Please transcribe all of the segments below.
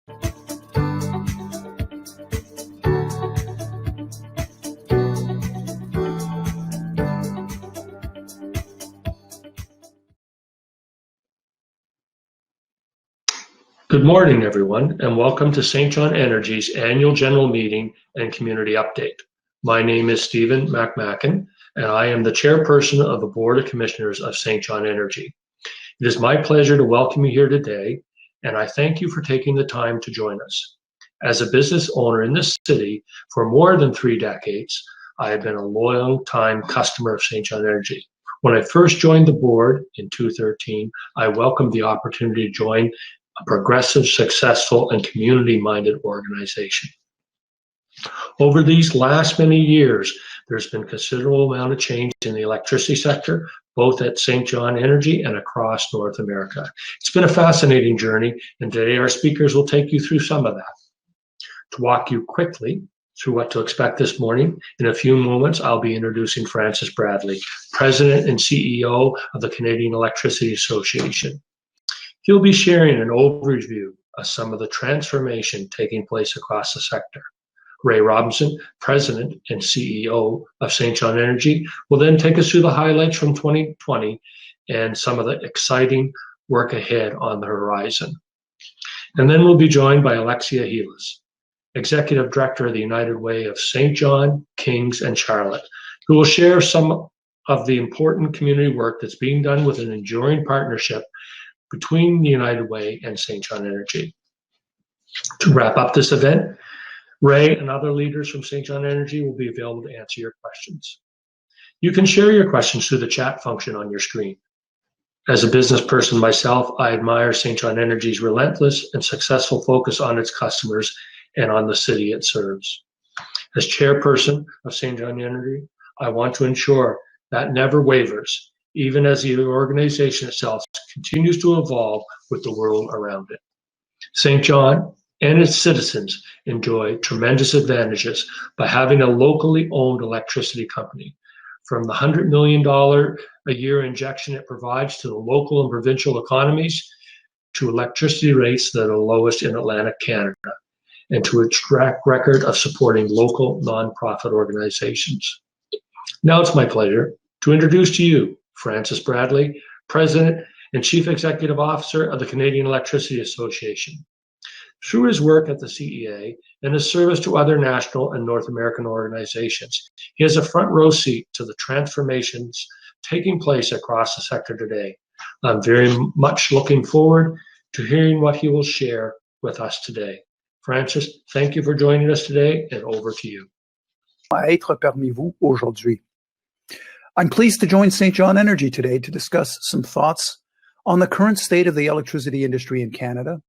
Good morning, everyone, and welcome to St. John Energy's annual general meeting and community update. My name is Stephen McMacken, and I am the chairperson of the Board of Commissioners of St. John Energy. It is my pleasure to welcome you here today, and I thank you for taking the time to join us. As a business owner in this city for more than 3 decades, I have been a long-time customer of St. John Energy. When I first joined the board in 2013, I welcomed the opportunity to join a progressive, successful, and community-minded organization. Over these last many years, there's been a considerable amount of change in the electricity sector, both at St. John Energy and across North America. It's been a fascinating journey, and today our speakers will take you through some of that. To walk you quickly through what to expect this morning, in a few moments, I'll be introducing Francis Bradley, President and CEO of the Canadian Electricity Association. He'll be sharing an overview of some of the transformation taking place across the sector. Ray Robinson, President and CEO of St. John Energy, will then take us through the highlights from 2020 and some of the exciting work ahead on the horizon. And then we'll be joined by Alexia Heelas, Executive Director of the United Way of St. John, Kings, and Charlotte, who will share some of the important community work that's being done with an enduring partnership between the United Way and St. John Energy. To wrap up this event, Ray and other leaders from St. John Energy will be available to answer your questions. You can share your questions through the chat function on your screen. As a business person myself, I admire St. John Energy's relentless and successful focus on its customers and on the city it serves. As chairperson of St. John Energy, I want to ensure that never wavers, even as the organization itself continues to evolve with the world around it. St. John and its citizens enjoy tremendous advantages by having a locally owned electricity company. From the $100 million a year injection it provides to the local and provincial economies, to electricity rates that are lowest in Atlantic Canada, and to its track record of supporting local nonprofit organizations. Now it's my pleasure to introduce to you Francis Bradley, President and Chief Executive Officer of the Canadian Electricity Association. Through his work at the CEA and his service to other national and North American organizations, he has a front row seat to the transformations taking place across the sector today. I'm very much looking forward to hearing what he will share with us today. Francis, thank you for joining us today, and over to you. Être parmi vous aujourd'hui. I'm pleased to join St. John Energy today to discuss some thoughts on the current state of the electricity industry in Canada,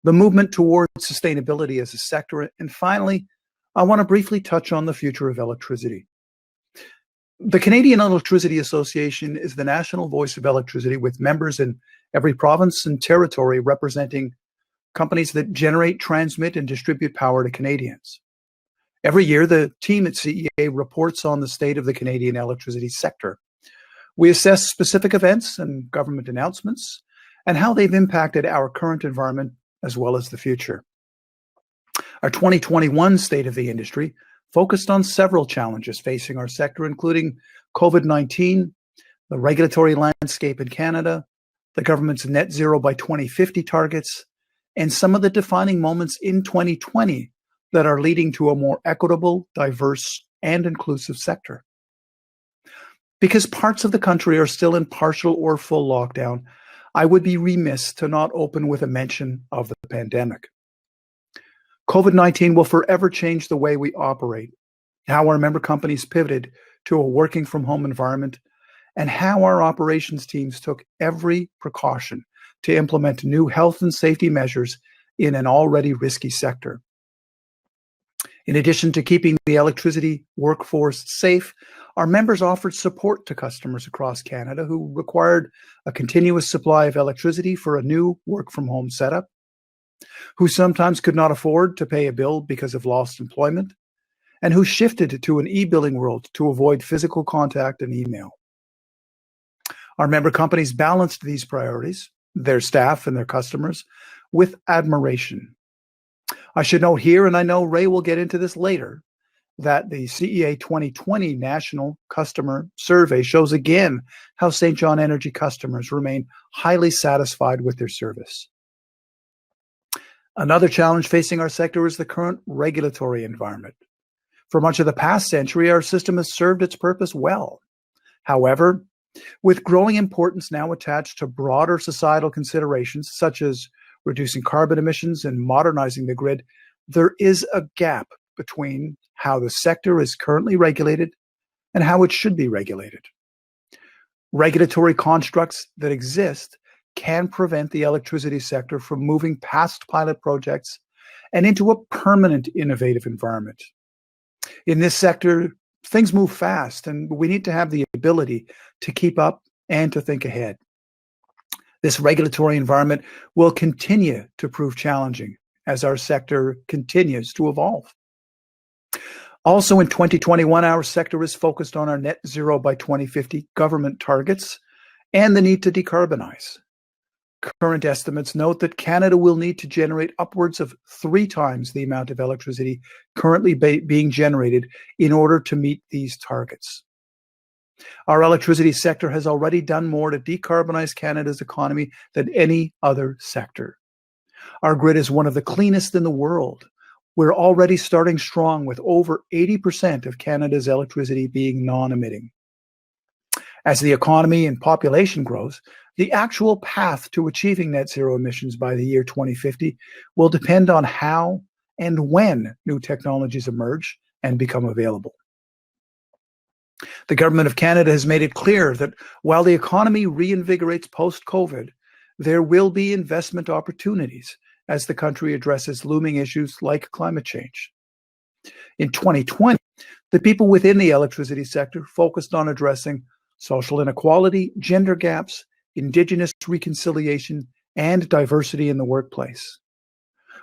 the movement towards sustainability as a sector, and finally, I want to briefly touch on the future of electricity. The Canadian Electricity Association is the national voice of electricity with members in every province and territory representing companies that generate, transmit, and distribute power to Canadians. Every year, the team at CEA reports on the state of the Canadian electricity sector. We assess specific events and government announcements and how they've impacted our current environment as well as the future. Our 2021 State of the Industry focused on several challenges facing our sector, including COVID-19, the regulatory landscape in Canada, the government's net zero by 2050 targets, and some of the defining moments in 2020 that are leading to a more equitable, diverse, and inclusive sector. Because parts of the country are still in partial or full lockdown, I would be remiss to not open with a mention of the pandemic. COVID-19 will forever change the way we operate, how our member companies pivoted to a working from home environment, and how our operations teams took every precaution to implement new health and safety measures in an already risky sector. In addition to keeping the electricity workforce safe, our members offered support to customers across Canada who required a continuous supply of electricity for a new work-from-home setup, who sometimes could not afford to pay a bill because of lost employment, and who shifted to an e-billing world to avoid physical contact and email. Our member companies balanced these priorities, their staff and their customers, with admiration I should note here, and I know Ray will get into this later, that the CEA 2020 National Customer Survey shows again how St. John Energy customers remain highly satisfied with their service. Another challenge facing our sector is the current regulatory environment. For much of the past century, our system has served its purpose well. However, with growing importance now attached to broader societal considerations such as reducing carbon emissions and modernizing the grid, there is a gap between how the sector is currently regulated and how it should be regulated. Regulatory constructs that exist can prevent the electricity sector from moving past pilot projects and into a permanent innovative environment. In this sector, things move fast, and we need to have the ability to keep up and to think ahead. This regulatory environment will continue to prove challenging as our sector continues to evolve. Also in 2021, our sector is focused on our net zero by 2050 government targets and the need to decarbonize. Current estimates note that Canada will need to generate upwards of 3 times the amount of electricity currently being generated in order to meet these targets. Our electricity sector has already done more to decarbonize Canada's economy than any other sector. Our grid is one of the cleanest in the world. We're already starting strong with over 80% of Canada's electricity being non-emitting. As the economy and population grows, the actual path to achieving net zero emissions by the year 2050 will depend on how and when new technologies emerge and become available. The Government of Canada has made it clear that while the economy reinvigorates post-COVID, there will be investment opportunities as the country addresses looming issues like climate change. In 2020, the people within the electricity sector focused on addressing social inequality, gender gaps, Indigenous reconciliation, and diversity in the workplace.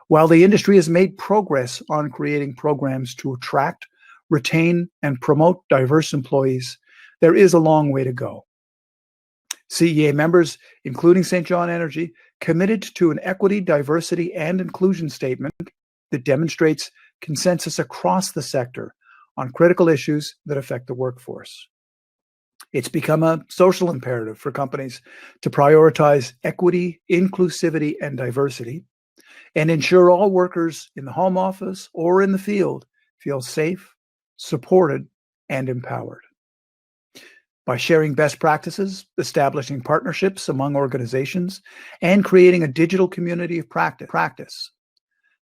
While the industry has made progress on creating programs to attract, retain, and promote diverse employees, there is a long way to go. CEA members, including St. John Energy, committed to an equity, diversity, and inclusion statement that demonstrates consensus across the sector on critical issues that affect the workforce. It's become a social imperative for companies to prioritize equity, inclusivity, and diversity, and ensure all workers in the home office or in the field feel safe, supported, and empowered. By sharing best practices, establishing partnerships among organizations, and creating a digital community of practice,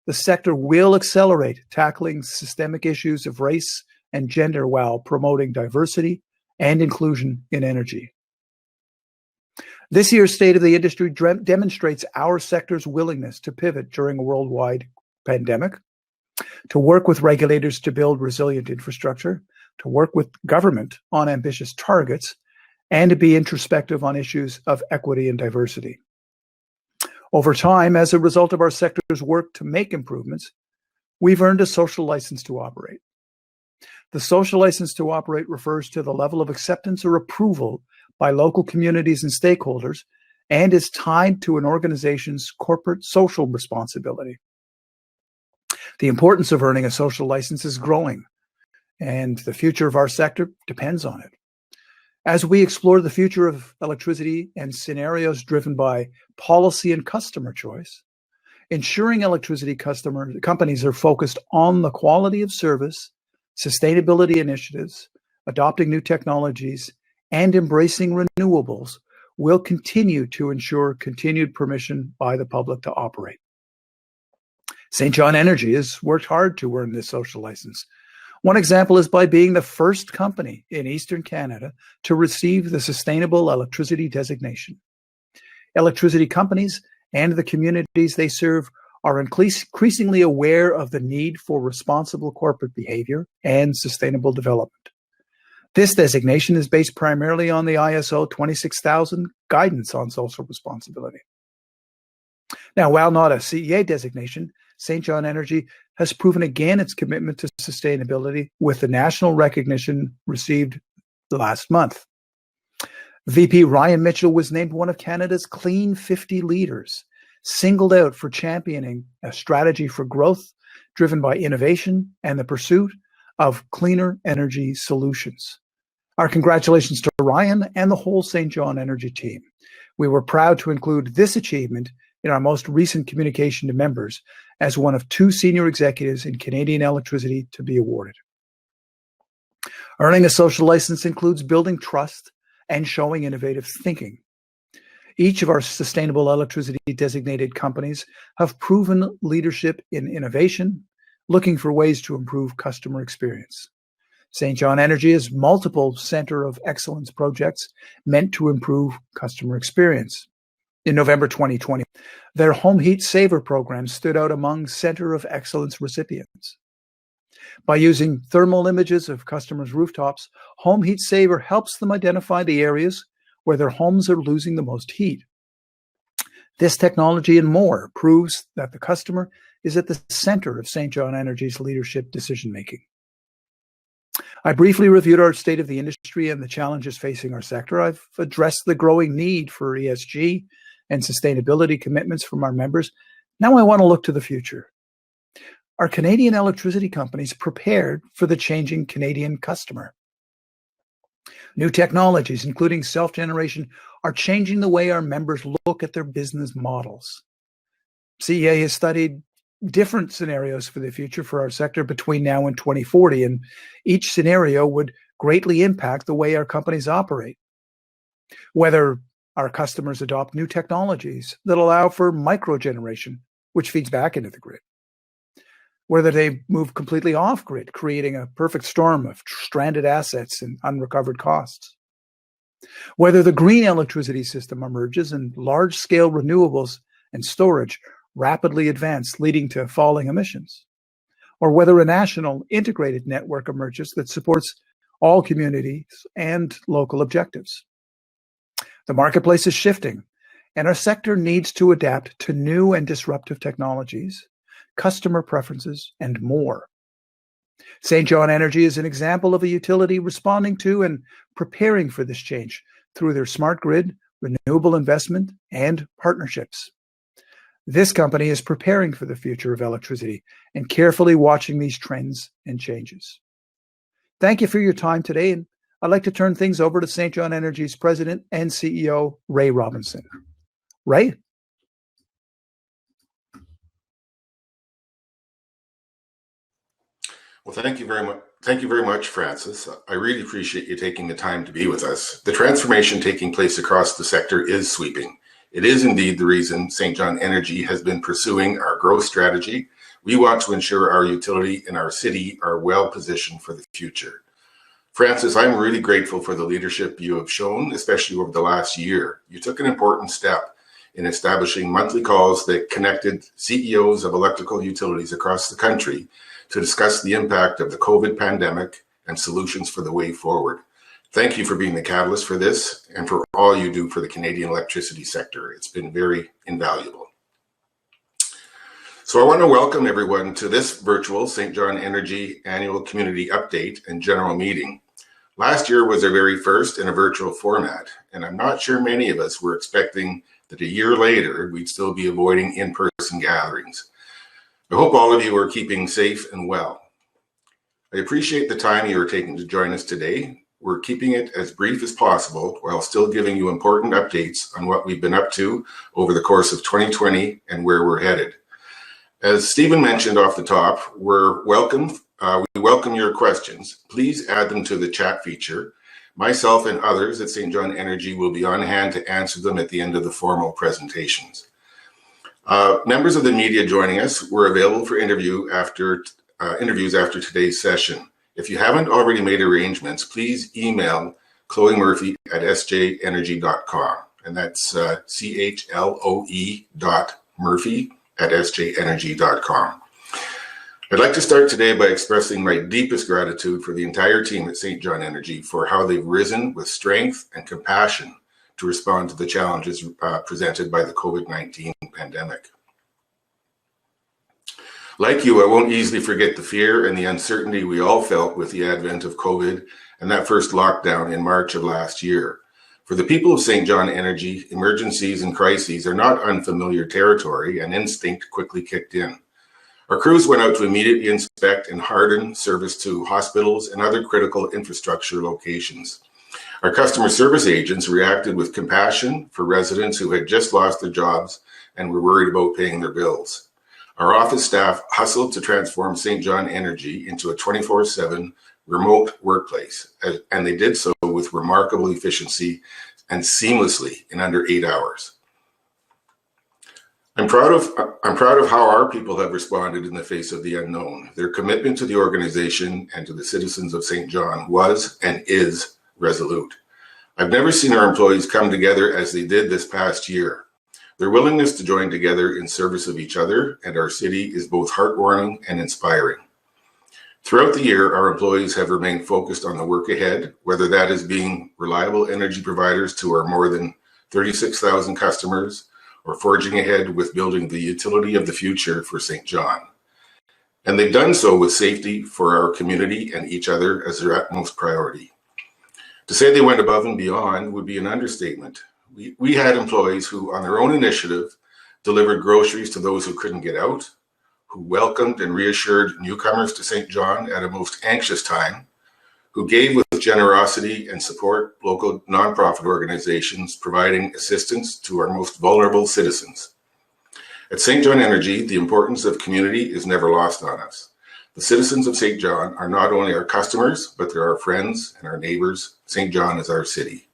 the sector will accelerate tackling systemic issues of race and gender while promoting diversity and inclusion in energy. This year's State of the Industry demonstrates our sector's willingness to pivot during a worldwide pandemic, to work with regulators to build resilient infrastructure, to work with government on ambitious targets, and to be introspective on issues of equity and diversity. Over time, as a result of our sector's work to make improvements, we've earned a social license to operate. The social license to operate refers to the level of acceptance or approval by local communities and stakeholders and is tied to an organization's corporate social responsibility. The importance of earning a social license is growing, and the future of our sector depends on it. As we explore the future of electricity and scenarios driven by policy and customer choice, ensuring electricity companies are focused on the quality of service, sustainability initiatives, adopting new technologies, and embracing renewables will continue to ensure continued permission by the public to operate. St. John Energy has worked hard to earn this social license. One example is by being the first company in Eastern Canada to receive the Sustainable Electricity Designation. Electricity companies and the communities they serve are increasingly aware of the need for responsible corporate behavior and sustainable development. This designation is based primarily on the ISO 26000 guidance on social responsibility. Now, while not a CEA designation, St. John Energy has proven again its commitment to sustainability with the national recognition received last month. VP Ryan Mitchell was named one of Canada's Clean 50 leaders, singled out for championing a strategy for growth driven by innovation and the pursuit of cleaner energy solutions. Our congratulations to Ryan and the whole St. John Energy team. We were proud to include this achievement in our most recent communication to members as one of 2 senior executives in Canadian electricity to be awarded. Earning a social license includes building trust and showing innovative thinking. Each of our sustainable electricity designated companies have proven leadership in innovation, looking for ways to improve customer experience. St. John Energy has multiple Center of Excellence projects meant to improve customer experience. In November 2020, their Home Heat Saver program stood out among Center of Excellence recipients. By using thermal images of customers' rooftops, Home Heat Saver helps them identify the areas where their homes are losing the most heat. This technology and more proves that the customer is at the center of St. John Energy's leadership decision-making. I briefly reviewed our state of the industry and the challenges facing our sector. I've addressed the growing need for ESG and sustainability commitments from our members. Now I want to look to the future. Are Canadian electricity companies prepared for the changing Canadian customer? New technologies, including self-generation, are changing the way our members look at their business models. CEA has studied different scenarios for the future for our sector between now and 2040, and each scenario would greatly impact the way our companies operate. Whether our customers adopt new technologies that allow for microgeneration, which feeds back into the grid. Whether they move completely off grid, creating a perfect storm of stranded assets and unrecovered costs. Whether the green electricity system emerges and large-scale renewables and storage rapidly advance, leading to falling emissions. Or whether a national integrated network emerges that supports all communities and local objectives. The marketplace is shifting, and our sector needs to adapt to new and disruptive technologies, customer preferences, and more. St. John Energy is an example of a utility responding to and preparing for this change through their smart grid, renewable investment, and partnerships. This company is preparing for the future of electricity and carefully watching these trends and changes. Thank you for your time today, and I'd like to turn things over to St. John Energy's President and CEO, Ray Robinson. Ray? Well, thank you very much. Thank you very much, Francis. I really appreciate you taking the time to be with us. The transformation taking place across the sector is sweeping. It is indeed the reason St. John Energy has been pursuing our growth strategy. We want to ensure our utility and our city are well positioned for the future. Francis, I'm really grateful for the leadership you have shown, especially over the last year. You took an important step in establishing monthly calls that connected CEOs of electrical utilities across the country to discuss the impact of the COVID pandemic and solutions for the way forward. Thank you for being the catalyst for this and for all you do for the Canadian electricity sector. It's been very invaluable. So I want to welcome everyone to this virtual St. John Energy Annual Community Update and General Meeting. Last year was our very first in a virtual format, and I'm not sure many of us were expecting that a year later we'd still be avoiding in-person gatherings. I hope all of you are keeping safe and well. I appreciate the time you are taking to join us today. We're keeping it as brief as possible while still giving you important updates on what we've been up to over the course of 2020 and where we're headed. As Stephen mentioned off the top, we welcome your questions. Please add them to the chat feature. Myself and others at St. John Energy will be on hand to answer them at the end of the formal presentations. Members of the media joining us were available for interviews after today's session. If you haven't already made arrangements, please email Chloe Murphy at sjenergy.com, and that's chloe.murphy@sjenergy.com. I'd like to start today by expressing my deepest gratitude for the entire team at St. John Energy for how they've risen with strength and compassion to respond to the challenges presented by the COVID-19 pandemic. Like you, I won't easily forget the fear and the uncertainty we all felt with the advent of COVID and that first lockdown in March of last year. For the people of St. John Energy, emergencies and crises are not unfamiliar territory, and instinct quickly kicked in. Our crews went out to immediately inspect and harden service to hospitals and other critical infrastructure locations. Our customer service agents reacted with compassion for residents who had just lost their jobs and were worried about paying their bills. Our office staff hustled to transform St. John Energy into a 24/7 remote workplace, and they did so with remarkable efficiency and seamlessly in under 8 hours. I'm proud of how our people have responded in the face of the unknown. Their commitment to the organization and to the citizens of St. John was and is resolute. I've never seen our employees come together as they did this past year. Their willingness to join together in service of each other and our city is both heartwarming and inspiring. Throughout the year, our employees have remained focused on the work ahead, whether that is being reliable energy providers to our more than 36,000 customers, or forging ahead with building the utility of the future for St. John. And they've done so with safety for our community and each other as their utmost priority. To say they went above and beyond would be an understatement. We had employees who, on their own initiative, delivered groceries to those who couldn't get out, who welcomed and reassured newcomers to St. John at a most anxious time, who gave with generosity and support local nonprofit organizations providing assistance to our most vulnerable citizens. At St. John Energy, the importance of community is never lost on us. The citizens of St. John are not only our customers, but they're our friends and our neighbors. St. John is our city.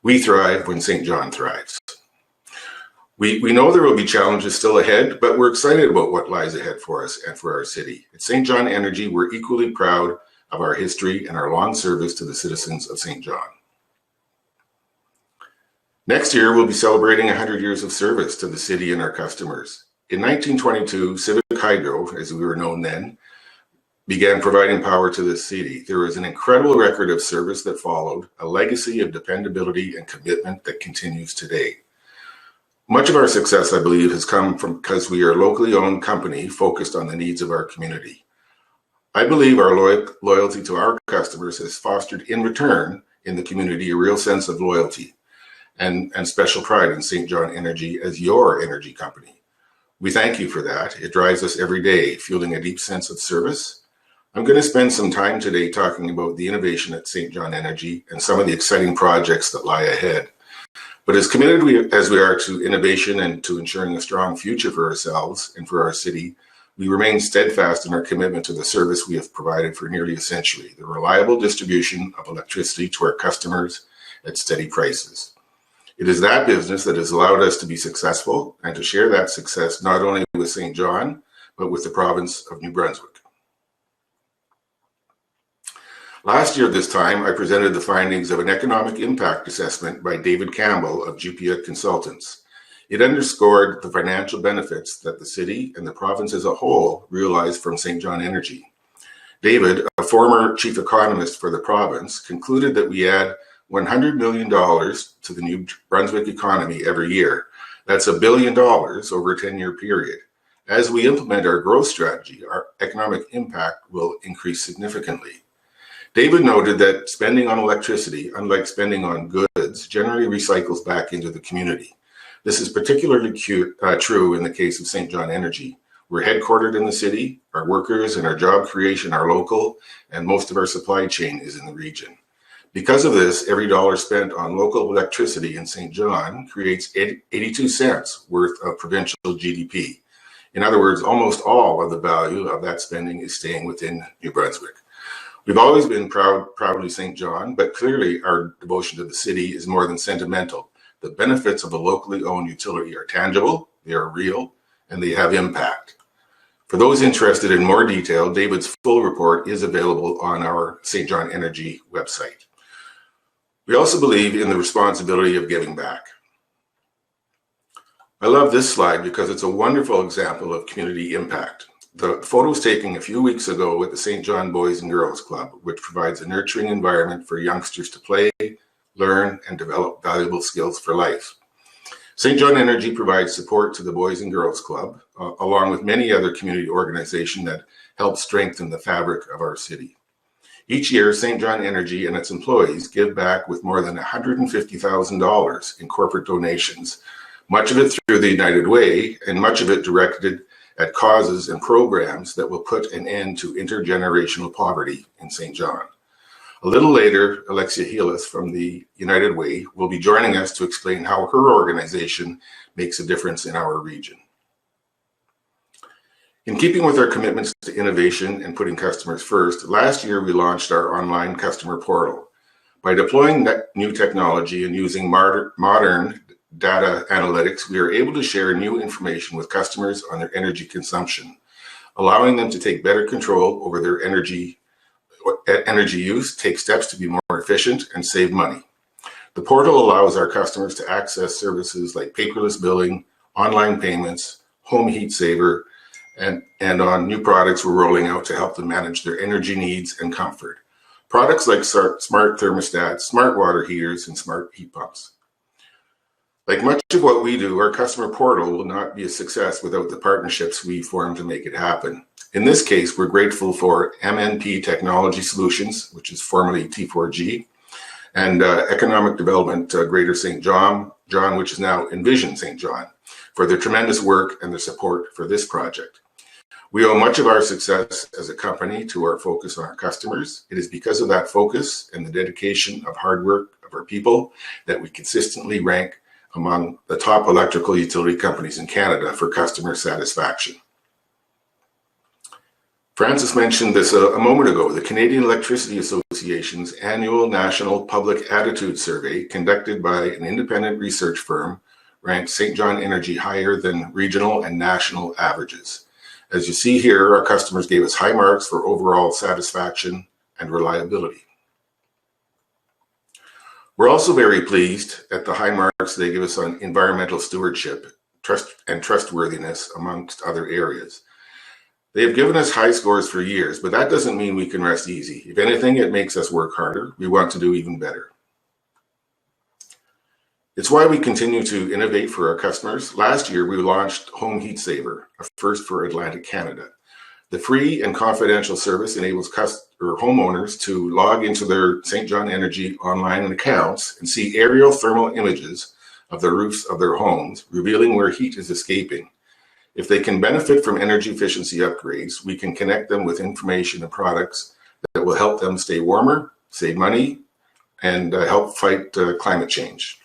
We thrive when St. John thrives. We know there will be challenges still ahead, but we're excited about what lies ahead for us and for our city. At St. John Energy, we're equally proud of our history and our long service to the citizens of St. John. Next year, we'll be celebrating 100 years of service to the city and our customers. In 1922, Civic Hydro, as we were known then, began providing power to the city. There was an incredible record of service that followed, a legacy of dependability and commitment that continues today. Much of our success, I believe, has come from because we are a locally owned company focused on the needs of our community. I believe our loyalty to our customers has fostered in return in the community a real sense of loyalty and special pride in St. John Energy as your energy company. We thank you for that. It drives us every day, fueling a deep sense of service. I'm going to spend some time today talking about the innovation at St. John Energy and some of the exciting projects that lie ahead. But as committed as we are to innovation and to ensuring a strong future for ourselves and for our city, we remain steadfast in our commitment to the service we have provided for nearly a century, the reliable distribution of electricity to our customers at steady prices. It is that business that has allowed us to be successful and to share that success not only with St. John, but with the province of New Brunswick. Last year at this time, I presented the findings of an economic impact assessment by David Campbell of Jupiter Consultants. It underscored the financial benefits that the city and the province as a whole realized from St. John Energy. David, a former chief economist for the province, concluded that we add $100 million to the New Brunswick economy every year. That's $1 billion over a 10-year period. As we implement our growth strategy, our economic impact will increase significantly. David noted that spending on electricity, unlike spending on goods, generally recycles back into the community. This is particularly true in the case of St. John Energy. We're headquartered in the city, our workers and our job creation are local, and most of our supply chain is in the region. Because of this, every dollar spent on local electricity in St. John creates 82 cents worth of provincial GDP. In other words, almost all of the value of that spending is staying within New Brunswick. We've always been proudly St. John, but clearly our devotion to the city is more than sentimental. The benefits of a locally owned utility are tangible, they are real, and they have impact. For those interested in more detail, David's full report is available on our St. John Energy website. We also believe in the responsibility of giving back. I love this slide because it's a wonderful example of community impact. The photo was taken a few weeks ago with the St. John Boys and Girls Club, which provides a nurturing environment for youngsters to play, learn, and develop valuable skills for life. St. John Energy provides support to the Boys and Girls Club, along with many other community organizations that help strengthen the fabric of our city. Each year, St. John Energy and its employees give back with more than $150,000 in corporate donations, much of it through the United Way, and much of it directed at causes and programs that will put an end to intergenerational poverty in St. John. A little later, Alexia Healis from the United Way will be joining us to explain how her organization makes a difference in our region. In keeping with our commitments to innovation and putting customers first, last year we launched our online customer portal. By deploying new technology and using modern data analytics, we are able to share new information with customers on their energy consumption, allowing them to take better control over their energy use, take steps to be more efficient, and save money. The portal allows our customers to access services like paperless billing, online payments, home heat saver, and on new products we're rolling out to help them manage their energy needs and comfort. Products like smart thermostats, smart water heaters, and smart heat pumps. Like much of what we do, our customer portal will not be a success without the partnerships we form to make it happen. In this case, we're grateful for MNP Technology Solutions, which is formerly T4G, and Economic Development Greater St. John, which is now Envision St. John, for their tremendous work and their support for this project. We owe much of our success as a company to our focus on our customers. It is because of that focus and the dedication of hard work of our people that we consistently rank among the top electrical utility companies in Canada for customer satisfaction. Francis mentioned this a moment ago. The Canadian Electricity Association's annual National Public Attitude Survey, conducted by an independent research firm, ranked St. John Energy higher than regional and national averages. As you see here, our customers gave us high marks for overall satisfaction and reliability. We're also very pleased at the high marks they give us on environmental stewardship, trust and trustworthiness, amongst other areas. They have given us high scores for years, but that doesn't mean we can rest easy. If anything, it makes us work harder. We want to do even better. It's why we continue to innovate for our customers. Last year, we launched Home Heat Saver, a first for Atlantic Canada. The free and confidential service enables homeowners to log into their St. John Energy online accounts and see aerial thermal images of the roofs of their homes, revealing where heat is escaping. If they can benefit from energy efficiency upgrades, we can connect them with information and products that will help them stay warmer, save money, and help fight climate change.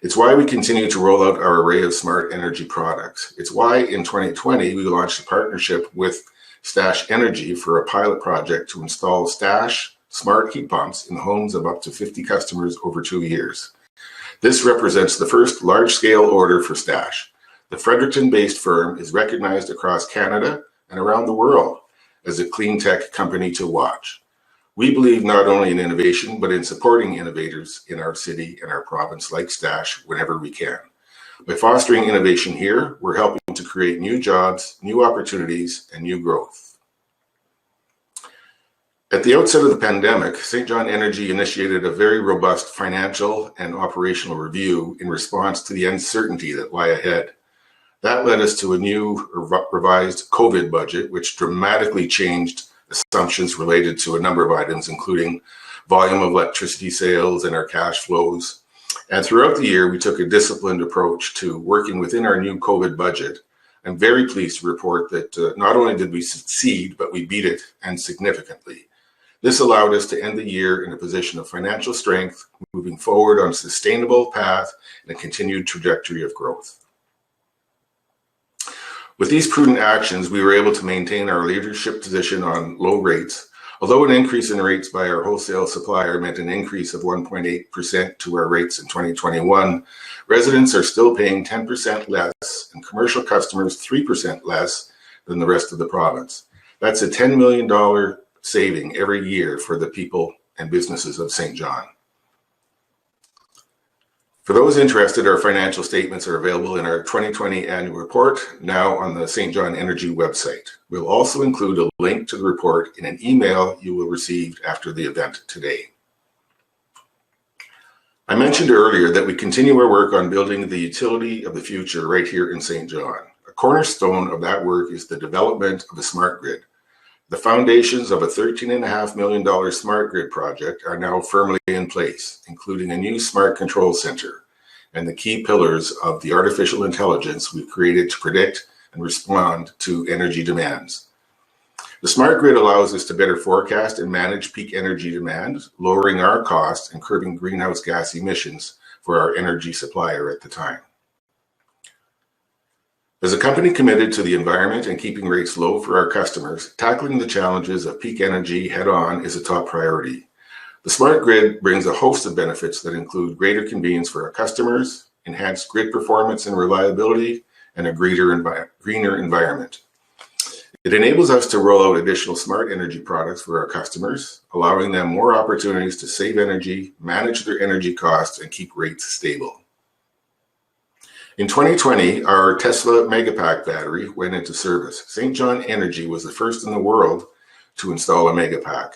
It's why we continue to roll out our array of smart energy products. It's why in 2020, we launched a partnership with Stash Energy for a pilot project to install Stash smart heat pumps in homes of up to 50 customers over 2 years. This represents the first large-scale order for Stash. The Fredericton-based firm is recognized across Canada and around the world as a clean tech company to watch. We believe not only in innovation, but in supporting innovators in our city and our province like Stash whenever we can. By fostering innovation here, we're helping to create new jobs, new opportunities, and new growth. At the outset of the pandemic, St. John Energy initiated a very robust financial and operational review in response to the uncertainty that lie ahead. That led us to a new revised COVID budget, which dramatically changed assumptions related to a number of items, including volume of electricity sales and our cash flows. And throughout the year, we took a disciplined approach to working within our new COVID budget. I'm very pleased to report that not only did we succeed, but we beat it, and significantly. This allowed us to end the year in a position of financial strength, moving forward on a sustainable path and a continued trajectory of growth. With these prudent actions, we were able to maintain our leadership position on low rates. Although an increase in rates by our wholesale supplier meant an increase of 1.8% to our rates in 2021, residents are still paying 10% less and commercial customers 3% less than the rest of the province. That's a $10 million saving every year for the people and businesses of St. John. For those interested, our financial statements are available in our 2020 annual report, now on the St. John Energy website. We'll also include a link to the report in an email you will receive after the event today. I mentioned earlier that we continue our work on building the utility of the future right here in St. John. A cornerstone of that work is the development of a smart grid. The foundations of a $13.5 million smart grid project are now firmly in place, including a new smart control center and the key pillars of the artificial intelligence we've created to predict and respond to energy demands. The smart grid allows us to better forecast and manage peak energy demand, lowering our costs and curbing greenhouse gas emissions for our energy supplier at the time. As a company committed to the environment and keeping rates low for our customers, tackling the challenges of peak energy head-on is a top priority. The smart grid brings a host of benefits that include greater convenience for our customers, enhanced grid performance and reliability, and a greener environment. It enables us to roll out additional smart energy products for our customers, allowing them more opportunities to save energy, manage their energy costs, and keep rates stable. In 2020, our Tesla Megapack battery went into service. St. John Energy was the first in the world to install a Megapack,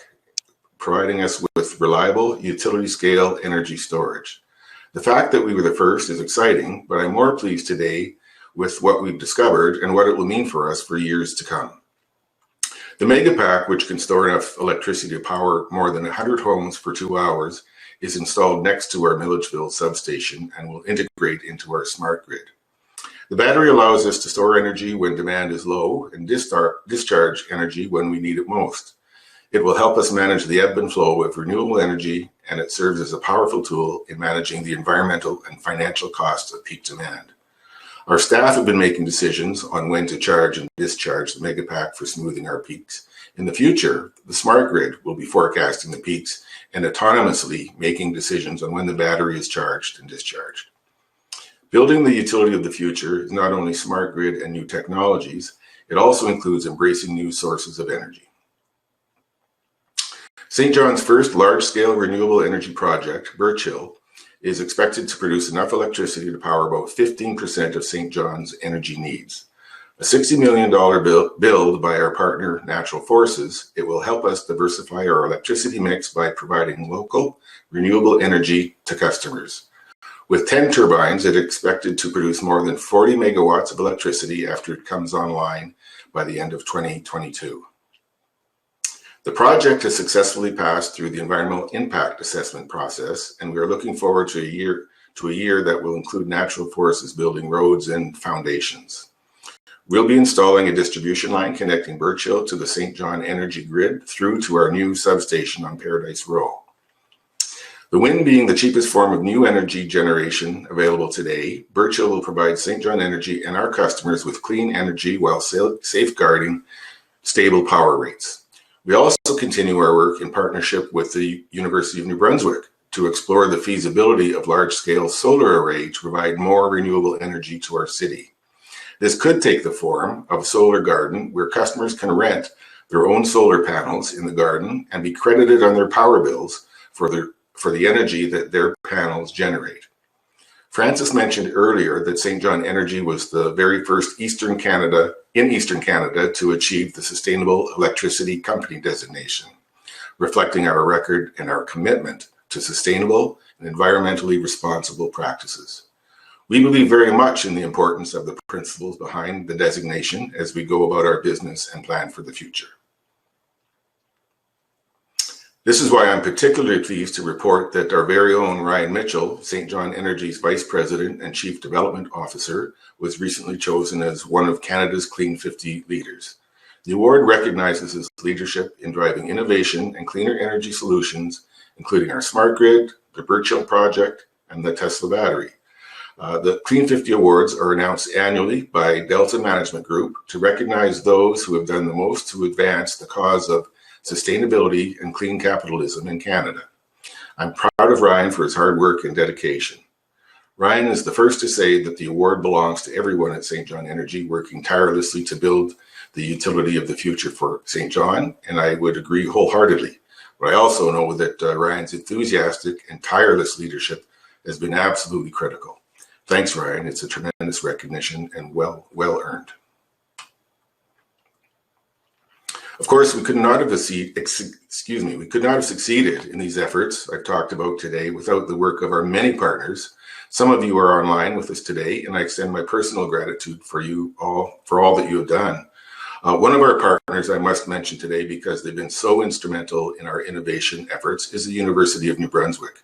providing us with reliable utility-scale energy storage. The fact that we were the first is exciting, but I'm more pleased today with what we've discovered and what it will mean for us for years to come. The Megapack, which can store enough electricity to power more than 100 homes for 2 hours, is installed next to our Milledgeville substation and will integrate into our smart grid. The battery allows us to store energy when demand is low and discharge energy when we need it most. It will help us manage the ebb and flow of renewable energy, and it serves as a powerful tool in managing the environmental and financial costs of peak demand. Our staff have been making decisions on when to charge and discharge the Megapack for smoothing our peaks. In the future, the smart grid will be forecasting the peaks and autonomously making decisions on when the battery is charged and discharged. Building the utility of the future is not only smart grid and new technologies, it also includes embracing new sources of energy. St. John's first large-scale renewable energy project, Birch Hill, is expected to produce enough electricity to power about 15% of St. John's energy needs. A $60 million build by our partner Natural Forces, it will help us diversify our electricity mix by providing local, renewable energy to customers. With 10 turbines, it is expected to produce more than 40 megawatts of electricity after it comes online by the end of 2022. The project has successfully passed through the environmental impact assessment process, and we are looking forward to a year that will include Natural Forces building roads and foundations. We'll be installing a distribution line connecting Birch Hill to the St. John Energy grid through to our new substation on Paradise Row. The wind being the cheapest form of new energy generation available today, Birch Hill will provide St. John Energy and our customers with clean energy while safeguarding stable power rates. We also continue our work in partnership with the University of New Brunswick to explore the feasibility of large-scale solar array to provide more renewable energy to our city. This could take the form of a solar garden where customers can rent their own solar panels in the garden and be credited on their power bills for the energy that their panels generate. Francis mentioned earlier that St. John Energy was the very first Eastern Canada to achieve the Sustainable Electricity Company designation, reflecting our record and our commitment to sustainable and environmentally responsible practices. We believe very much in the importance of the principles behind the designation as we go about our business and plan for the future. This is why I'm particularly pleased to report that our very own Ryan Mitchell, St. John Energy's Vice President and Chief Development Officer, was recently chosen as one of Canada's Clean 50 leaders. The award recognizes his leadership in driving innovation and cleaner energy solutions, including our smart grid, the Birch Hill project, and the Tesla battery. The Clean 50 Awards are announced annually by Delta Management Group to recognize those who have done the most to advance the cause of sustainability and clean capitalism in Canada. I'm proud of Ryan for his hard work and dedication. Ryan is the first to say that the award belongs to everyone at St. John Energy working tirelessly to build the utility of the future for St. John, and I would agree wholeheartedly. But I also know that Ryan's enthusiastic and tireless leadership has been absolutely critical. Thanks, Ryan. It's a tremendous recognition and well earned. Of course, we could not have succeeded in these efforts I've talked about today without the work of our many partners. Some of you are online with us today, and I extend my personal gratitude for all that you have done. One of our partners I must mention today because they've been so instrumental in our innovation efforts is the University of New Brunswick.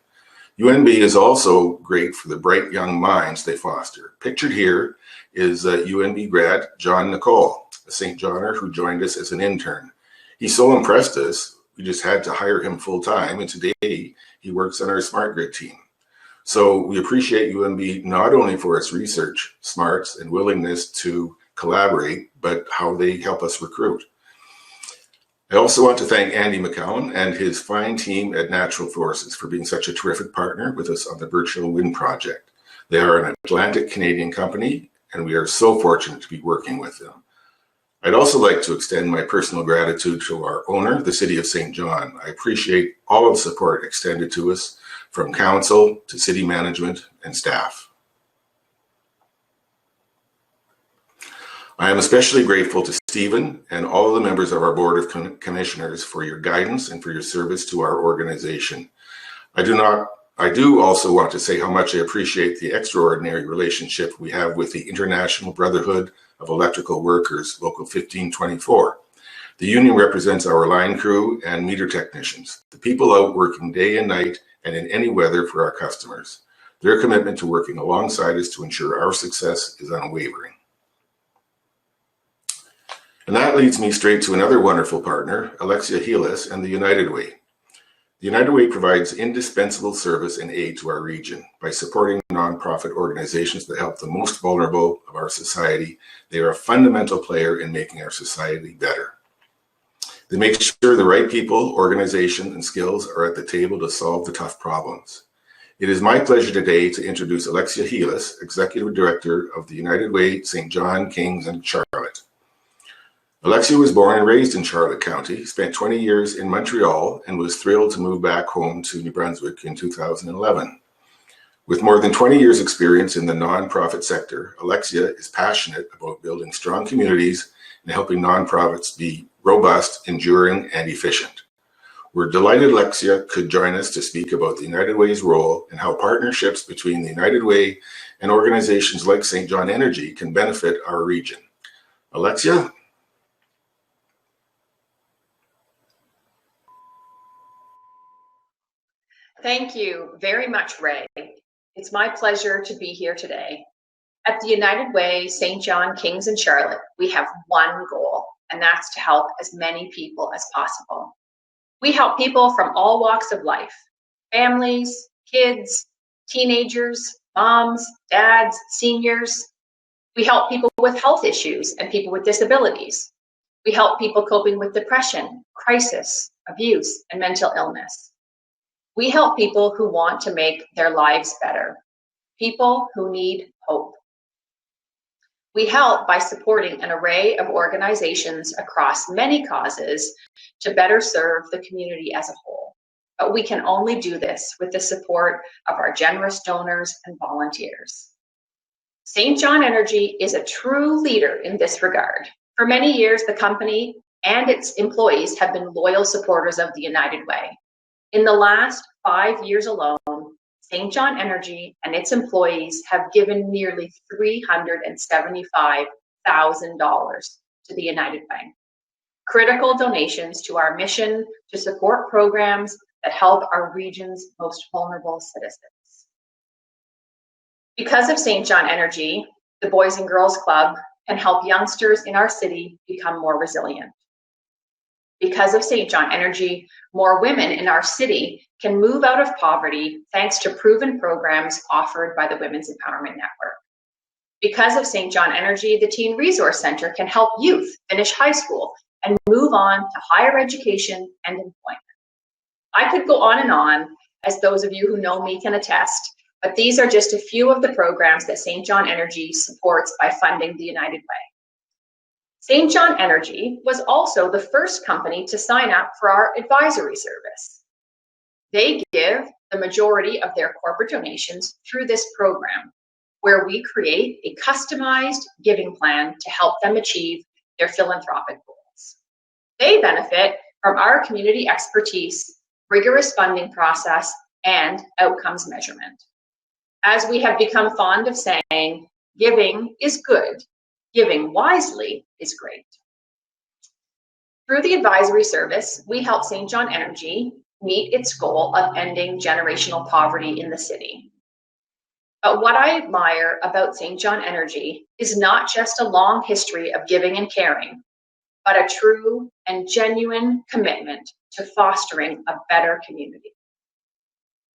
UNB is also great for the bright young minds they foster. Pictured here is UNB grad John Nicole, a St. Johnner who joined us as an intern. He so impressed us, we just had to hire him full time, and today he works on our smart grid team. So we appreciate UNB not only for its research smarts and willingness to collaborate, but how they help us recruit. I also want to thank Andy McCowan and his fine team at Natural Forces for being such a terrific partner with us on the virtual wind project. They are an Atlantic Canadian company, and we are so fortunate to be working with them. I'd also like to extend my personal gratitude to our owner, the City of St. John. I appreciate all of the support extended to us from council to city management and staff. I am especially grateful to Stephen and all of the members of our Board of Commissioners for your guidance and for your service to our organization. I do also want to say how much I appreciate the extraordinary relationship we have with the International Brotherhood of Electrical Workers, Local 1524. The union represents our line crew and meter technicians, the people out working day and night and in any weather for our customers. Their commitment to working alongside us to ensure our success is unwavering. And that leads me straight to another wonderful partner, Alexia Helis and the United Way. The United Way provides indispensable service and aid to our region. By supporting nonprofit organizations that help the most vulnerable of our society, they are a fundamental player in making our society better. They make sure the right people, organization, and skills are at the table to solve the tough problems. It is my pleasure today to introduce Alexia Helis, Executive Director of the United Way, St. John, Kings, and Charlotte. Alexia was born and raised in Charlotte County, spent 20 years in Montreal, and was thrilled to move back home to New Brunswick in 2011. With more than 20 years experience in the nonprofit sector, Alexia is passionate about building strong communities and helping nonprofits be robust, enduring, and efficient. We're delighted Alexia could join us to speak about the United Way's role and how partnerships between the United Way and organizations like St. John Energy can benefit our region. Alexia? Thank you very much, Ray. It's my pleasure to be here today. At the United Way, St. John, Kings, and Charlotte, we have one goal, and that's to help as many people as possible. We help people from all walks of life, families, kids, teenagers, moms, dads, seniors. We help people with health issues and people with disabilities. We help people coping with depression, crisis, abuse, and mental illness. We help people who want to make their lives better, people who need hope. We help by supporting an array of organizations across many causes to better serve the community as a whole. But we can only do this with the support of our generous donors and volunteers. St. John Energy is a true leader in this regard. For many years, the company and its employees have been loyal supporters of the United Way. In the last 5 years alone, St. John Energy and its employees have given nearly $375,000 to the United Way. Critical donations to our mission to support programs that help our region's most vulnerable citizens. Because of St. John Energy, the Boys and Girls Club can help youngsters in our city become more resilient. Because of St. John Energy, more women in our city can move out of poverty thanks to proven programs offered by the Women's Empowerment Network. Because of St. John Energy, the Teen Resource Center can help youth finish high school and move on to higher education and employment. I could go on, as those of you who know me can attest, but these are just a few of the programs that St. John Energy supports by funding the United Way. St. John Energy was also the first company to sign up for our advisory service. They give the majority of their corporate donations through this program, where we create a customized giving plan to help them achieve their philanthropic goals. They benefit from our community expertise, rigorous funding process, and outcomes measurement. As we have become fond of saying, giving is good. Giving wisely is great. Through the advisory service, we help St. John Energy meet its goal of ending generational poverty in the city. But what I admire about St. John Energy is not just a long history of giving and caring, but a true and genuine commitment to fostering a better community.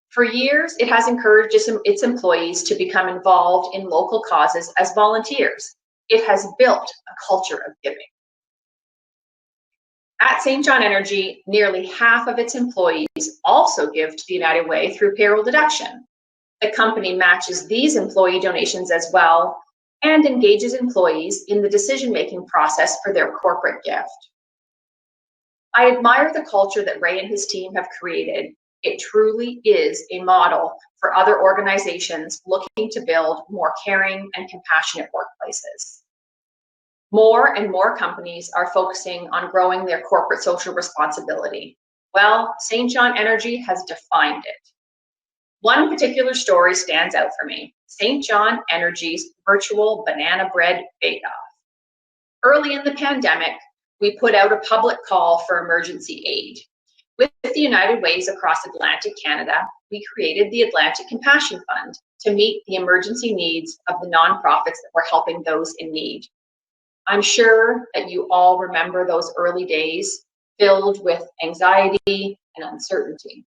For years, it has encouraged its employees to become involved in local causes as volunteers. It has built a culture of giving. At St. John Energy, nearly half of its employees also give to the United Way through payroll deduction. The company matches these employee donations as well and engages employees in the decision-making process for their corporate gift. I admire the culture that Ray and his team have created. It truly is a model for other organizations looking to build more caring and compassionate workplaces. More and more companies are focusing on growing their corporate social responsibility. Well, St. John Energy has defined it. One particular story stands out for me: St. John Energy's virtual banana bread bake-off. Early in the pandemic, we put out a public call for emergency aid. With the United Ways across Atlantic Canada, we created the Atlantic Compassion Fund to meet the emergency needs of the nonprofits that were helping those in need. I'm sure that you all remember those early days filled with anxiety and uncertainty.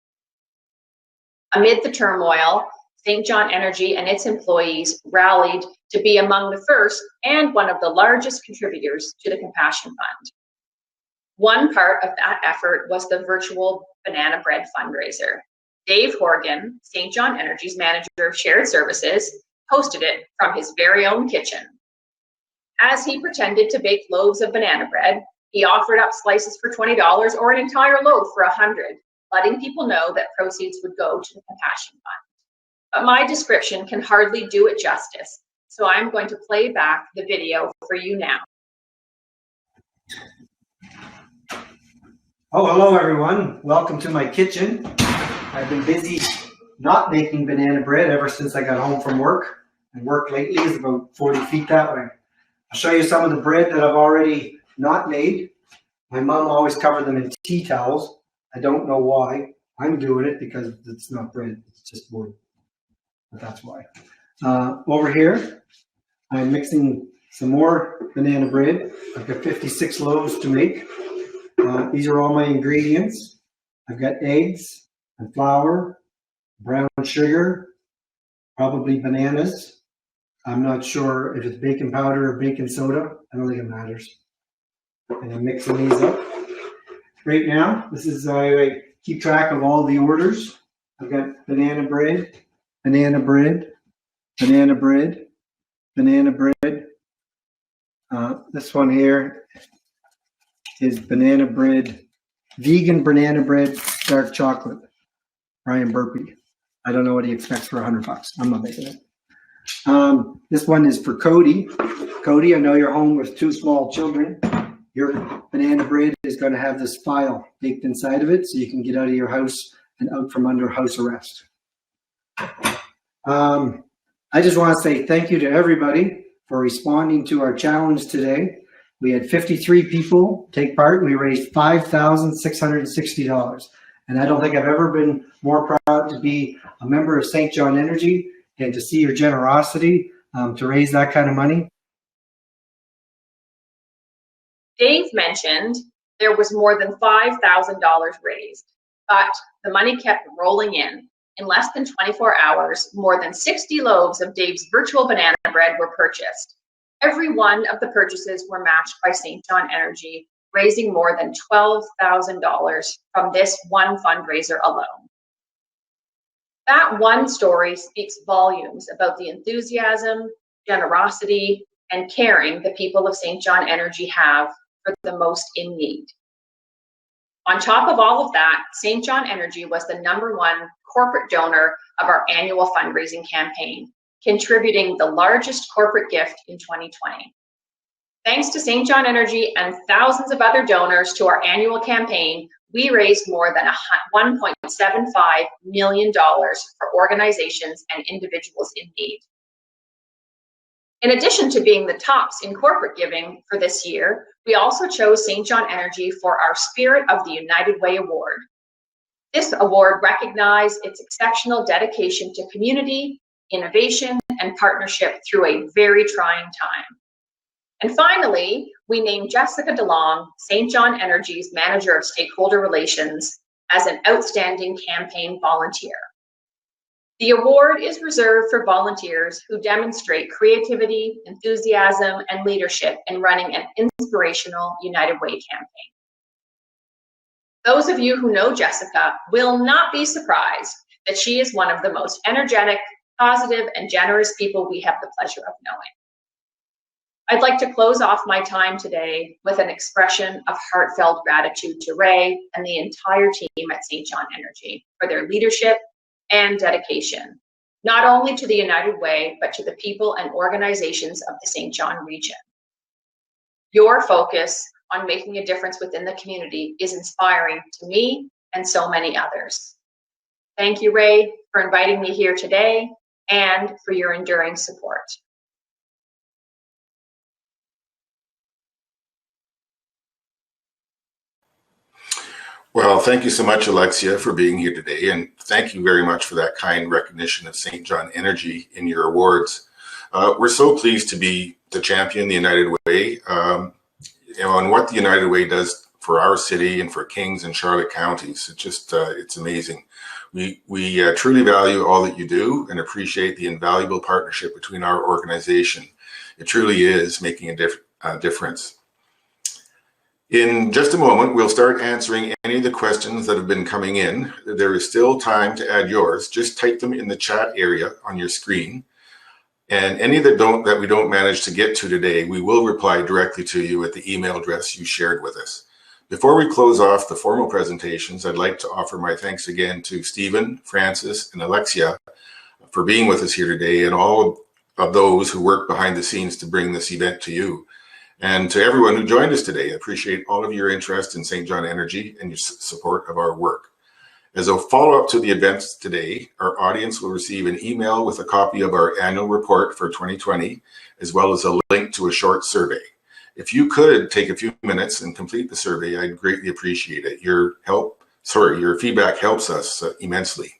Amid the turmoil, St. John Energy and its employees rallied to be among the first and one of the largest contributors to the Compassion Fund. One part of that effort was the virtual banana bread fundraiser. Dave Horgan, St. John Energy's manager of shared services, hosted it from his very own kitchen. As he pretended to bake loaves of banana bread, he offered up slices for $20 or an entire loaf for $100, letting people know that proceeds would go to the Compassion Fund. But my description can hardly do it justice, so I'm going to play back the video for you now. Oh, hello everyone. Welcome to my kitchen. I've been busy not making banana bread ever since I got home from work. And work lately is about 40 feet that way. I'll show you some of the bread that I've already not made. My mom always covered them in tea towels. I don't know why. I'm doing it because it's not bread, it's just wood. But that's why. Over here, I'm mixing some more banana bread. I've got 56 loaves to make. These are all my ingredients. I've got eggs and flour, brown sugar, probably bananas. I'm not sure if it's baking powder or baking soda. I don't think it matters. And I'm mixing these up. Right now, this is I keep track of all the orders. I've got banana bread, banana bread, banana bread, banana bread. This one here is banana bread, vegan banana bread, dark chocolate. Ryan Burpee. I don't know what he expects for $100. I'm not making it. This one is for Cody. Cody, I know you're home with 2 small children. Your banana bread is going to have this file baked inside of it so you can get out of your house and out from under house arrest. I just want to say thank you to everybody for responding to our challenge today. We had 53 people take part. We raised $5,660. And I don't think I've ever been more proud to be a member of St. John Energy and to see your generosity to raise that kind of money. Dave mentioned there was more than $5,000 raised, but the money kept rolling in. In less than 24 hours, more than 60 loaves of Dave's virtual banana bread were purchased. Every one of the purchases were matched by St. John Energy, raising more than $12,000 from this one fundraiser alone. That one story speaks volumes about the enthusiasm, generosity, and caring the people of St. John Energy have for the most in need. On top of all of that, St. John Energy was the #1 corporate donor of our annual fundraising campaign, contributing the largest corporate gift in 2020. Thanks to St. John Energy and thousands of other donors to our annual campaign, we raised more than $1.75 million for organizations and individuals in need. In addition to being the tops in corporate giving for this year, we also chose St. John Energy for our Spirit of the United Way Award. This award recognized its exceptional dedication to community, innovation, and partnership through a very trying time. And finally, we named Jessica DeLong, St. John Energy's Manager of Stakeholder Relations, as an outstanding campaign volunteer. The award is reserved for volunteers who demonstrate creativity, enthusiasm, and leadership in running an inspirational United Way campaign. Those of you who know Jessica will not be surprised that she is one of the most energetic, positive, and generous people we have the pleasure of knowing. I'd like to close off my time today with an expression of heartfelt gratitude to Ray and the entire team at St. John Energy for their leadership and dedication, not only to the United Way, but to the people and organizations of the St. John region. Your focus on making a difference within the community is inspiring to me and so many others. Thank you, Ray, for inviting me here today and for your enduring support. Well, thank you so much, Alexia, for being here today. And thank you very much for that kind recognition of St. John Energy in your awards. We're so pleased to be to champion the United Way, and what the United Way does for our city and for Kings and Charlotte counties. It's amazing. We truly value all that you do and appreciate the invaluable partnership between our organization. It truly is making a difference. In just a moment, we'll start answering any of the questions that have been coming in. There is still time to add yours. Just type them in the chat area on your screen. And any that we don't manage to get to today, we will reply directly to you at the email address you shared with us. Before we close off the formal presentations, I'd like to offer my thanks again to Stephen, Francis, and Alexia for being with us here today, and all of those who work behind the scenes to bring this event to you. And to everyone who joined us today, I appreciate all of your interest in St. John Energy and your support of our work. As a follow-up to the events today, our audience will receive an email with a copy of our annual report for 2020, as well as a link to a short survey. If you could take a few minutes and complete the survey, I'd greatly appreciate it. Your feedback helps us immensely.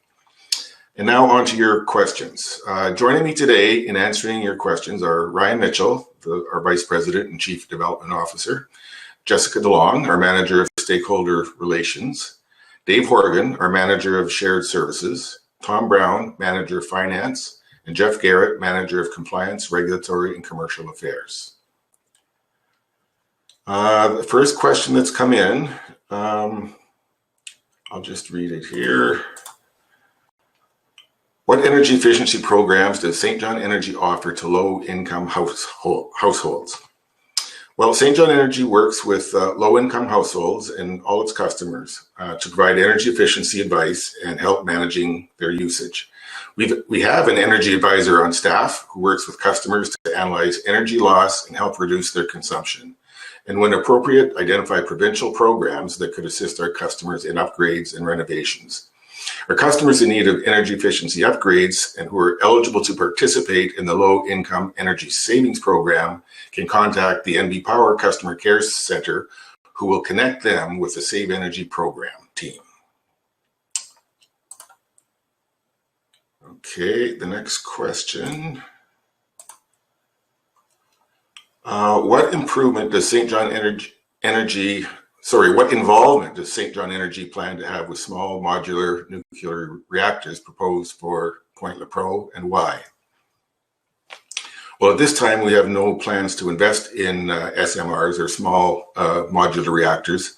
And now on to your questions. Joining me today in answering your questions are Ryan Mitchell, our Vice President and Chief Development Officer, Jessica DeLong, our Manager of Stakeholder Relations, Dave Horgan, our Manager of Shared Services, Tom Brown, Manager of Finance, and Jeff Garrett, Manager of Compliance, Regulatory, and Commercial Affairs. The first question that's come in, I'll just read it here. What energy efficiency programs does St. John Energy offer to low-income households? Well, St. John Energy works with low-income households and all its customers to provide energy efficiency advice and help managing their usage. We have an energy advisor on staff who works with customers to analyze energy loss and help reduce their consumption. And when appropriate, identify provincial programs that could assist our customers in upgrades and renovations. Our customers in need of energy efficiency upgrades and who are eligible to participate in the low-income energy savings program can contact the NB Power Customer Care Center, who will connect them with the Save Energy program team. Okay, the next question. What involvement does St. John Energy plan to have with small modular nuclear reactors proposed for Point Lepreau, and why? Well, at this time, we have no plans to invest in SMRs or small modular reactors.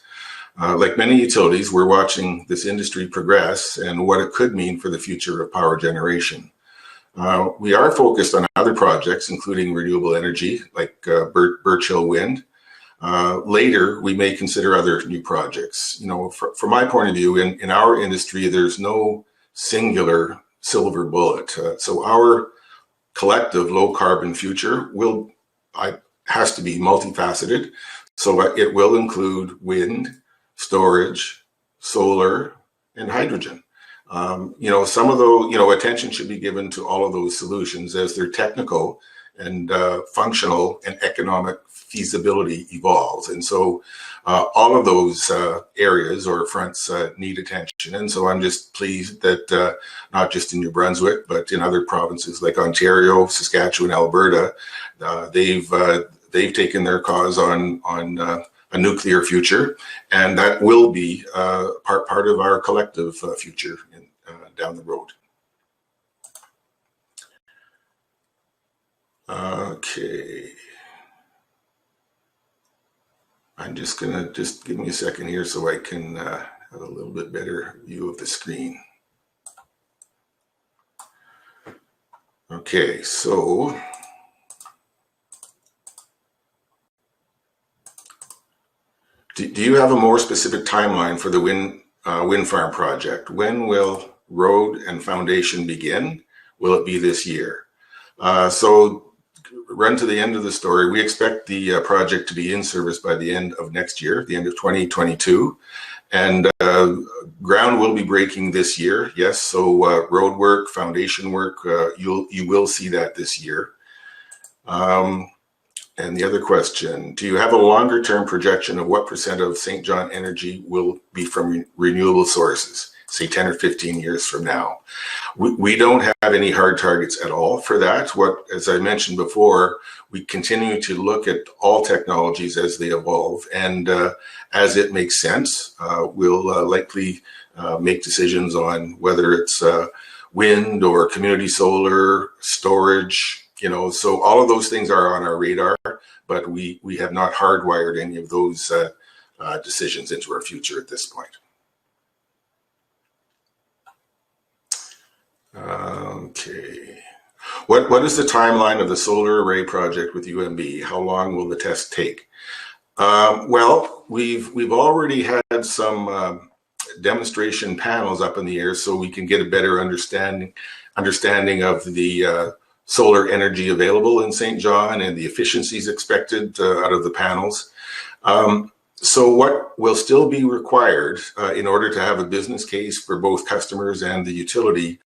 Like many utilities, we're watching this industry progress and what it could mean for the future of power generation. We are focused on other projects, including renewable energy, like Birch Hill Wind. Later, we may consider other new projects. You know, from my point of view, in our industry, there's no singular silver bullet. So our collective low carbon future has to be multifaceted. So it will include wind, storage, solar, and hydrogen. Some of those, attention should be given to all of those solutions as they're technical functional and economic feasibility evolves. And so all of those areas or fronts need attention. And so I'm just pleased that not just in New Brunswick, but in other provinces like Ontario, Saskatchewan, Alberta, they've taken their cause on a nuclear future, and that will be part of our collective future down the road. Okay. I'm just gonna give me a second here so I can have a little bit better view of the screen. Okay, so do you have a more specific timeline for the wind farm project? When will road and foundation begin? Will it be this year? So run to the end of the story. We expect the project to be in service by the end of next year, the end of 2022. And ground will be breaking this year. Yes, so road work, foundation work, you will see that this year. And the other question, do you have a longer term projection of what % of St. John energy will be from renewable sources, say 10 or 15 years from now? We don't have any hard targets at all for that. As I mentioned before, we continue to look at all technologies as they evolve, and as it makes sense, we'll likely make decisions on whether it's wind or community solar, storage, so all of those things are on our radar, but we have not hardwired any of those decisions into our future at this point. Okay. What is the timeline of the solar array project with UMB? How long will the test take? Well, we've already had some demonstration panels up in the air, so we can get a better understanding of the solar energy available in St. John and the efficiencies expected out of the panels. So what will still be required in order to have a business case for both customers and the utility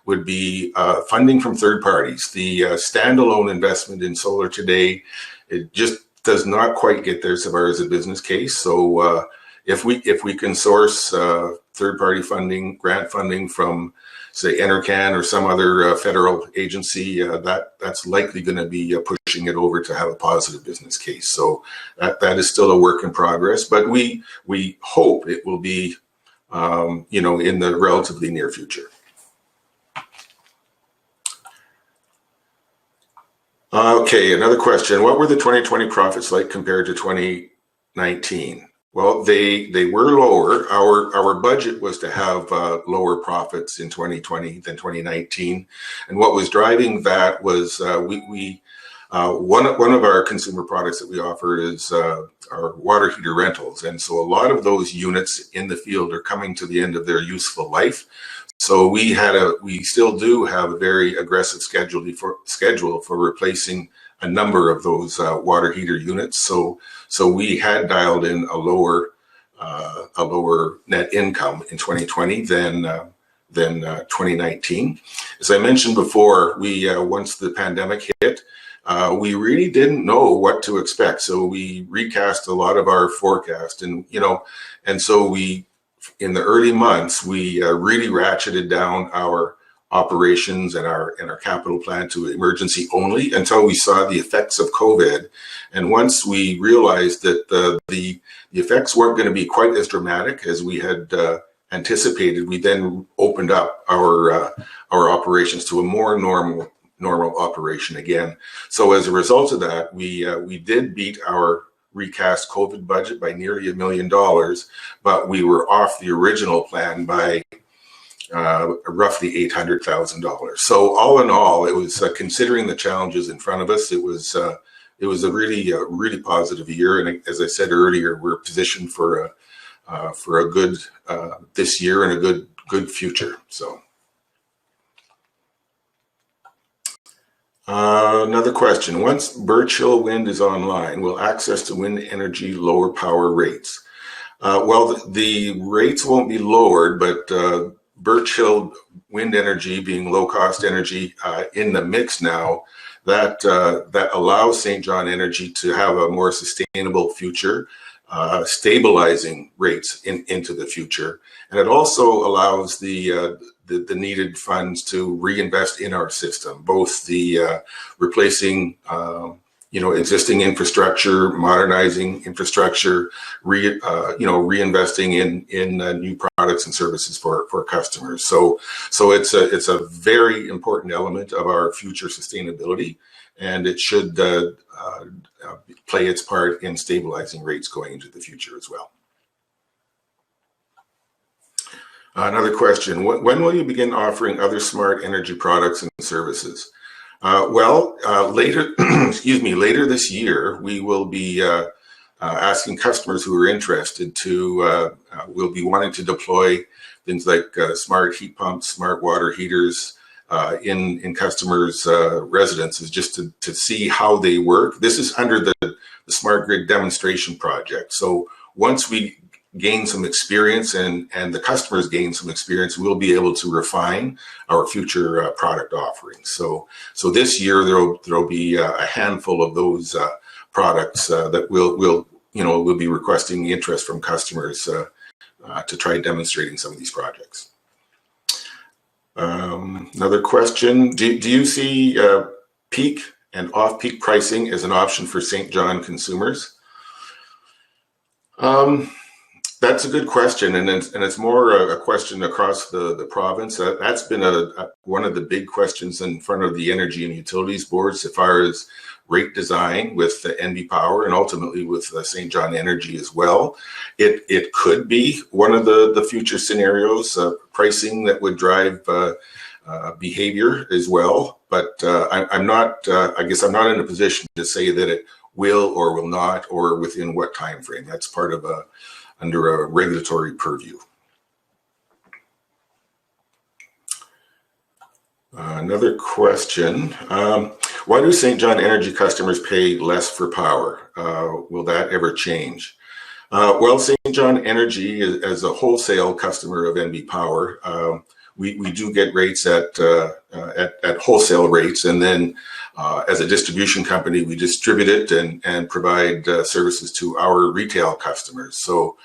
would be funding from third parties. The standalone investment in solar today, it just does not quite get there so far as a business case. So if we can source third-party funding, grant funding from, say, NRCan or some other federal agency, that's likely going to be pushing it over to have a positive business case. So that is still a work in progress, but we hope it will be, in the relatively near future. Okay, another question. What were the 2020 profits like compared to 2019? Well, they were lower. Our budget was to have lower profits in 2020 than 2019, and what was driving that was one of our consumer products that we offer is our water heater rentals, and so a lot of those units in the field are coming to the end of their useful life. So we still do have a very aggressive schedule for replacing a number of those water heater units. So we had dialed in a lower net income in 2020 than 2019. As I mentioned before, we once the pandemic hit, we really didn't know what to expect. So we recast a lot of our forecast, and so in the early months, we really ratcheted down our operations and our capital plan to emergency only until we saw the effects of COVID. And once we realized that the effects weren't going to be quite as dramatic as we had anticipated, we then opened up our operations to a more normal operation again. So as a result of that, we did beat our recast COVID budget by nearly $1 million, but we were off the original plan by roughly $800,000. So all in all, it was considering the challenges in front of us, it was a really positive year. And as I said earlier, we're positioned for a good this year and a good future. So. Another question. Once Birch Hill Wind is online, will access to wind energy lower power rates? Well, the rates won't be lowered, but Birch Hill wind energy being low cost energy in the mix now, that allows St. John Energy to have a more sustainable future, stabilizing rates into the future. And it also allows the needed funds to reinvest in our system, both the replacing existing infrastructure, modernizing infrastructure, reinvesting in new products and services for customers. So it's a very important element of our future sustainability, and it should play its part in stabilizing rates going into the future as well. Another question: when will you begin offering other smart energy products and services? Later, later this year, we will be asking customers who are interested to, we'll be wanting to deploy things like smart heat pumps, smart water heaters in customers' residences, just to see how they work. This is under the Smart Grid demonstration project. So once we gain some experience and the customers gain some experience, we'll be able to refine our future product offerings. So this year there'll be a handful of those products that we'll be requesting interest from customers to try demonstrating some of these projects. Another question: do you see peak and off-peak pricing as an option for St. John consumers? That's a good question, and it's more a question across the province. That's been one of the big questions in front of the Energy and Utilities Boards as far as rate design with the NB Power and ultimately with St. John Energy as well. It could be one of the future scenarios, pricing that would drive behavior as well. But I'm not. I guess I'm not in a position to say that it will or will not, or within what time frame. That's part of under a regulatory purview. Another question: why do St. John Energy customers pay less for power? Will that ever change? Well, St. John Energy, as a wholesale customer of NB Power, we do get rates at wholesale rates, and then as a distribution company, we distribute it and provide services to our retail customers. So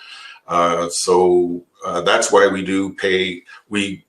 that's why we do pay. We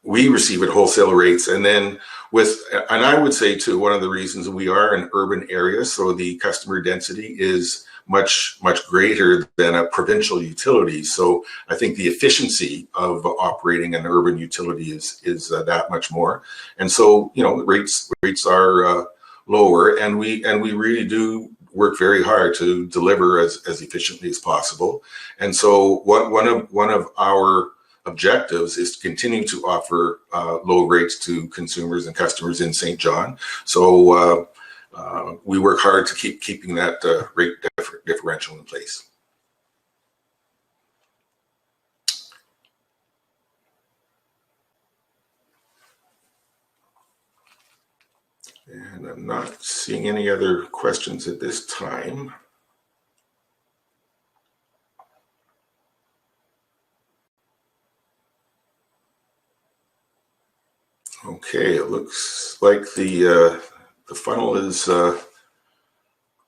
receive at wholesale rates, and then and I would say too, one of the reasons we are an urban area, so the customer density is much greater than a provincial utility. So I think the efficiency of operating an urban utility is that much more, and so rates are lower, and we really do work very hard to deliver as efficiently as possible. And so one of our objectives is to continue to offer low rates to consumers and customers in St. John. So we work hard to keeping that rate differential in place. And I'm not seeing any other questions at this time. Okay, it looks like the funnel is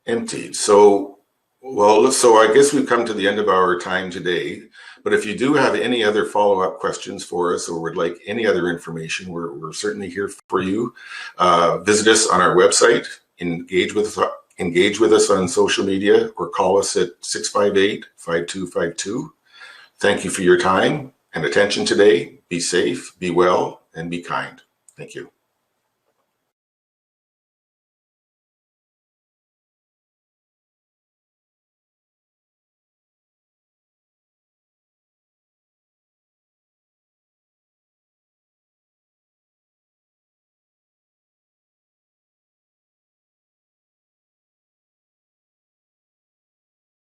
emptied. So I guess we've come to the end of our time today. But if you do have any other follow-up questions for us, or would like any other information, we're certainly here for you. Visit us on our website, engage with us on social media, or call us at 658-5252. Thank you for your time and attention today. Be safe, be well, and be kind. Thank you.